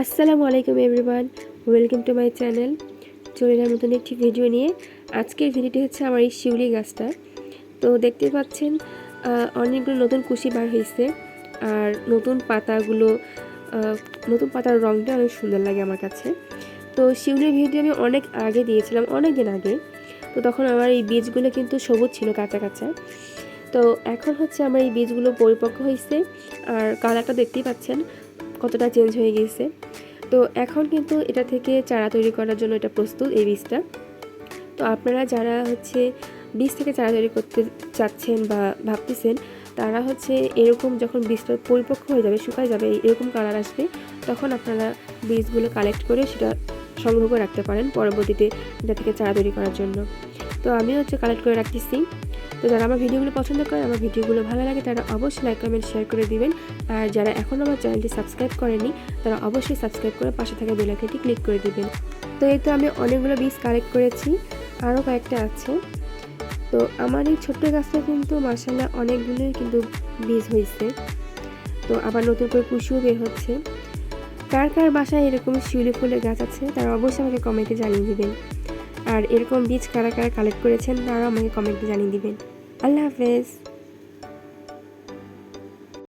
আসসালামু আলাইকুম everyone, welcome to my channel. চলে এলাম নতুন একটি ভিডিও নিয়ে। আজকের ভিডিওটি হচ্ছে আমার এই শিউলি গাছটা। তো দেখতে পাচ্ছেন অনেকগুলো নতুন কুশি বার হয়েছে, আর নতুন পাতার রঙটা অনেক সুন্দর লাগে আমার কাছে। তো শিউলির ভিডিও আমি অনেক আগে দিয়েছিলাম, অনেক দিন আগে। তো তখন আমার এই বীজগুলো কিন্তু সবুজ ছিল, কাঁচা কাঁচা। তো এখন হচ্ছে আমার এই বীজগুলো পরিপক্ক হয়েছে, আর কালারটা দেখতেই পাচ্ছেন কতটা চেঞ্জ হয়ে গিয়েছে। তো এখন কিন্তু এটা থেকে চারা তৈরি করার জন্য এটা প্রস্তুত, এই বীজটা। তো আপনারা যারা হচ্ছে বীজ থেকে চারা তৈরি করতে চাচ্ছেন বা ভাবতেছেন, তারা হচ্ছে এরকম যখন বীজটা পরিপক্ক হয়ে যাবে, শুকায় যাবে, এরকম কালার আসবে, তখন আপনারা বীজগুলো কালেক্ট করে সেটা সংগ্রহ করে রাখতে পারেন পরবর্তীতে এটা থেকে চারা তৈরি করার জন্য। তো আমি হচ্ছে কালেক্ট করে রাখতেছি। তো যারা আমার ভিডিওগুলো পছন্দ করে, আমার ভিডিওগুলো ভালো লাগে, তারা অবশ্যই লাইক কমেন্ট শেয়ার করে দিবেন। আর যারা এখনও আমার চ্যানেলটি সাবস্ক্রাইব করেনি, তারা অবশ্যই সাবস্ক্রাইব করে পাশে থাকা বেল আইকনটি ক্লিক করে দিবেন। তো এই তো আমি অনেকগুলো বীজ কালেক্ট করেছি, আরও কয়েকটা আছে। তো আমার এই ছোট্ট গাছটা কিন্তু মাশাআল্লাহ অনেকগুলোই কিন্তু বীজ হয়েছে। তো আবার নতুন করে কুশিও বের হচ্ছে। কার কার বাসায় এরকম শিউলি ফুলের গাছ আছে, তারা অবশ্যই আমাকে কমেন্টে জানিয়ে দিবেন। আর এরকম বীজ কারা কারা কালেক্ট করেছেন, তারাও আমাকে কমেন্টে জানিয়ে দিবেন। আল্লাহ হাফেজ।